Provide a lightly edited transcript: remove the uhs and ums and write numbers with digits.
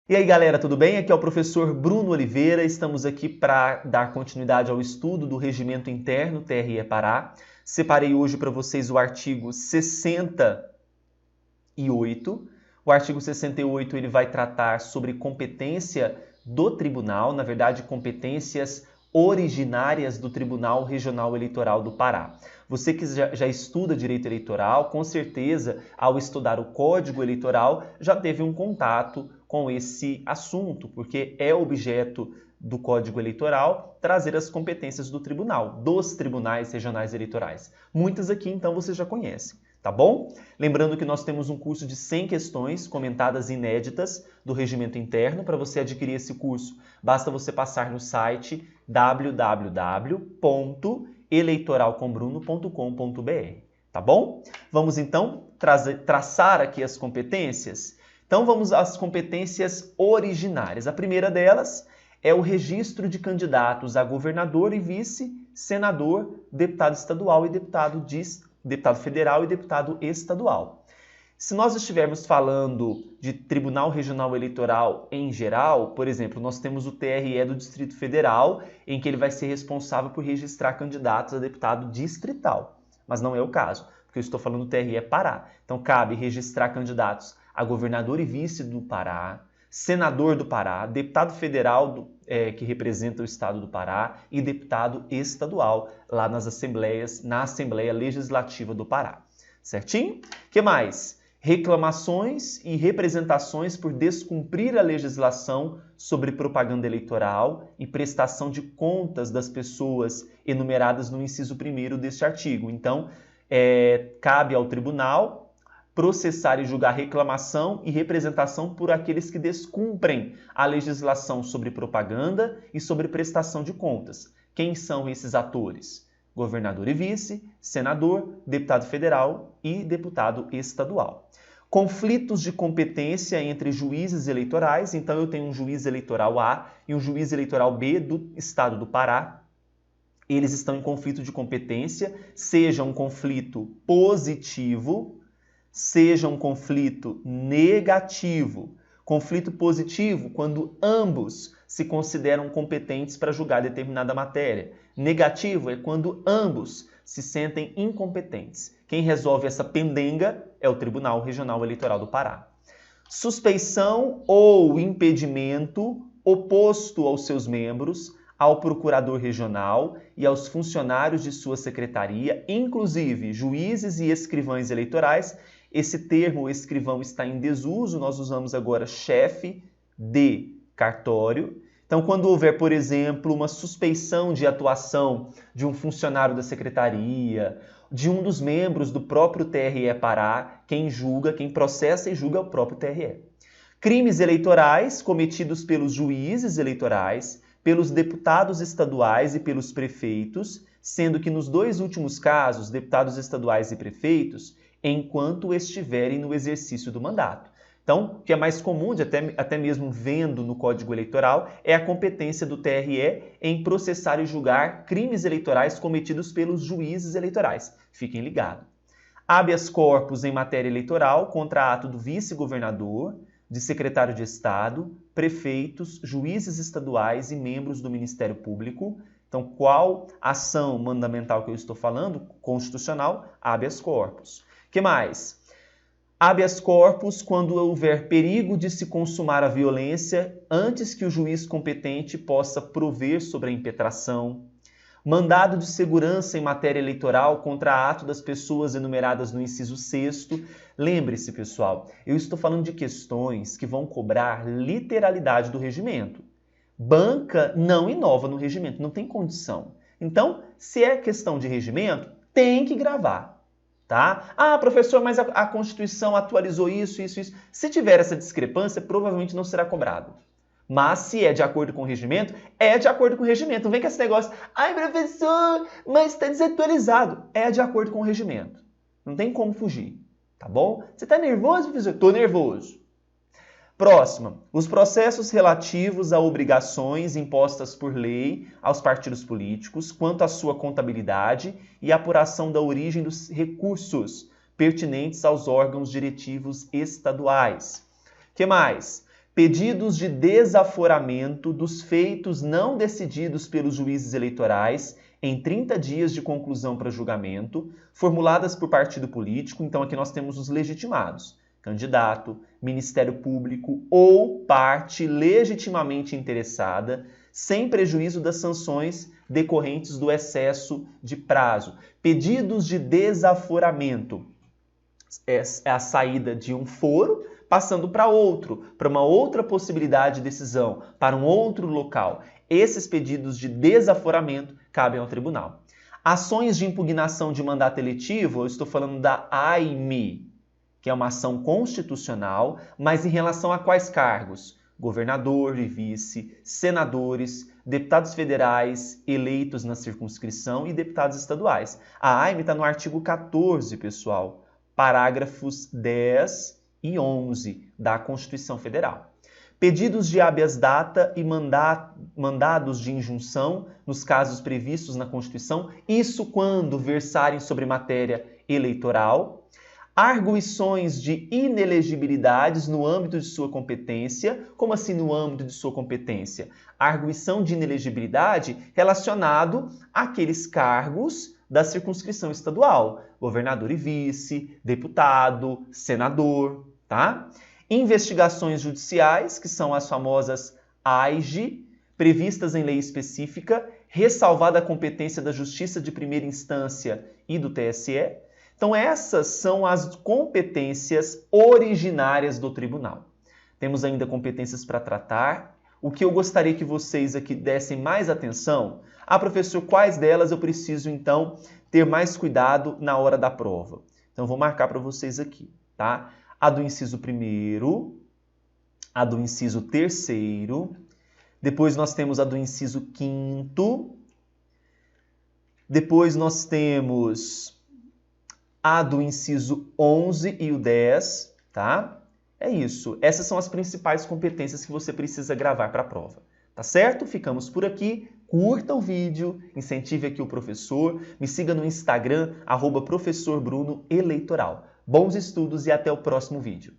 E aí galera, tudo bem? Aqui é o professor Bruno Oliveira, estamos aqui para dar continuidade ao estudo do Regimento Interno TRE Pará. Separei hoje para vocês o artigo 68. O artigo 68 ele vai tratar sobre competência do tribunal, na verdade competências originárias do Tribunal Regional Eleitoral do Pará. Você que já estuda direito eleitoral, com certeza, ao estudar o Código Eleitoral, já teve um contato com esse assunto, porque é objeto do Código Eleitoral trazer as competências do tribunal, dos tribunais regionais eleitorais. Muitas aqui, então, você já conhece, tá bom? Lembrando que nós temos um curso de 100 questões comentadas inéditas do regimento interno. Para você adquirir esse curso, basta você passar no site www.eleitoralcombruno.com.br, tá bom? Vamos, então, traçar aqui as competências. Então, vamos às competências originárias. A primeira delas é o registro de candidatos a governador e vice, senador, deputado estadual e deputado federal e deputado estadual. Se nós estivermos falando de Tribunal Regional Eleitoral em geral, por exemplo, nós temos o TRE do Distrito Federal, em que ele vai ser responsável por registrar candidatos a deputado distrital. Mas não é o caso, porque eu estou falando do TRE Pará. Então, cabe registrar candidatos a governador e vice do Pará, senador do Pará, deputado federal que representa o estado do Pará e deputado estadual lá na Assembleia Legislativa do Pará. Certinho? O que mais? Reclamações e representações por descumprir a legislação sobre propaganda eleitoral e prestação de contas das pessoas enumeradas no inciso 1º deste artigo. Então, cabe ao tribunal processar e julgar reclamação e representação por aqueles que descumprem a legislação sobre propaganda e sobre prestação de contas. Quem são esses atores? Governador e vice, senador, deputado federal e deputado estadual. Conflitos de competência entre juízes eleitorais. Então, eu tenho um juiz eleitoral A e um juiz eleitoral B do estado do Pará. Eles estão em conflito de competência, seja um conflito positivo, seja um conflito negativo. Conflito positivo, quando ambos se consideram competentes para julgar determinada matéria. Negativo é quando ambos se sentem incompetentes. Quem resolve essa pendenga é o Tribunal Regional Eleitoral do Pará. Suspeição ou impedimento oposto aos seus membros, ao procurador regional e aos funcionários de sua secretaria, inclusive juízes e escrivães eleitorais. Esse termo escrivão está em desuso, nós usamos agora chefe de cartório. Então, quando houver, por exemplo, uma suspeição de atuação de um funcionário da secretaria, de um dos membros do próprio TRE Pará, quem processa e julga é o próprio TRE. Crimes eleitorais cometidos pelos juízes eleitorais, pelos deputados estaduais e pelos prefeitos, sendo que nos dois últimos casos, deputados estaduais e prefeitos, enquanto estiverem no exercício do mandato. Então, o que é mais comum, até mesmo vendo no Código Eleitoral, é a competência do TRE em processar e julgar crimes eleitorais cometidos pelos juízes eleitorais. Fiquem ligados. Habeas corpus em matéria eleitoral contra ato do vice-governador, de secretário de Estado, prefeitos, juízes estaduais e membros do Ministério Público. Então, qual ação mandamental que eu estou falando? Constitucional, habeas corpus. O que mais? Habeas corpus quando houver perigo de se consumar a violência antes que o juiz competente possa prover sobre a impetração. Mandado de segurança em matéria eleitoral contra ato das pessoas enumeradas no inciso 6º. Lembre-se, pessoal, eu estou falando de questões que vão cobrar literalidade do regimento. Banca não inova no regimento, não tem condição. Então, se é questão de regimento, tem que gravar. Tá? Ah, professor, mas a Constituição atualizou isso. Se tiver essa discrepância, provavelmente não será cobrado. Mas se é de acordo com o regimento, é de acordo com o regimento. Não vem com esse negócio, ai, professor, mas está desatualizado. É de acordo com o regimento. Não tem como fugir, tá bom? Você está nervoso, professor? Estou nervoso. Próxima, os processos relativos a obrigações impostas por lei aos partidos políticos quanto à sua contabilidade e apuração da origem dos recursos pertinentes aos órgãos diretivos estaduais. O que mais? Pedidos de desaforamento dos feitos não decididos pelos juízes eleitorais em 30 dias de conclusão para julgamento, formuladas por partido político. Então aqui nós temos os legitimados: candidato, Ministério Público ou parte legitimamente interessada, sem prejuízo das sanções decorrentes do excesso de prazo. Pedidos de desaforamento é a saída de um foro passando para outro, para uma outra possibilidade de decisão, para um outro local. Esses pedidos de desaforamento cabem ao tribunal. Ações de impugnação de mandato eletivo, eu estou falando da AIME, que é uma ação constitucional, mas em relação a quais cargos? Governador e vice, senadores, deputados federais eleitos na circunscrição e deputados estaduais. A AIME está no artigo 14, pessoal, parágrafos 10 e 11 da Constituição Federal. Pedidos de habeas data e mandados de injunção nos casos previstos na Constituição, isso quando versarem sobre matéria eleitoral. Arguições de inelegibilidades no âmbito de sua competência. Como assim no âmbito de sua competência? Arguição de inelegibilidade relacionado àqueles cargos da circunscrição estadual. Governador e vice, deputado, senador, tá? Investigações judiciais, que são as famosas AIJE, previstas em lei específica, ressalvada a competência da Justiça de Primeira Instância e do TSE. Então essas são as competências originárias do tribunal. Temos ainda competências para tratar. O que eu gostaria que vocês aqui dessem mais atenção: professor, quais delas eu preciso então ter mais cuidado na hora da prova? Então vou marcar para vocês aqui, tá? A do inciso 1º, a do inciso 3º, depois nós temos a do inciso 5º, depois nós temos a do inciso 11 e o 10, tá? É isso. Essas são as principais competências que você precisa gravar para a prova. Tá certo? Ficamos por aqui. Curta o vídeo, incentive aqui o professor, me siga no Instagram, @professorbrunoeleitoral. Bons estudos e até o próximo vídeo.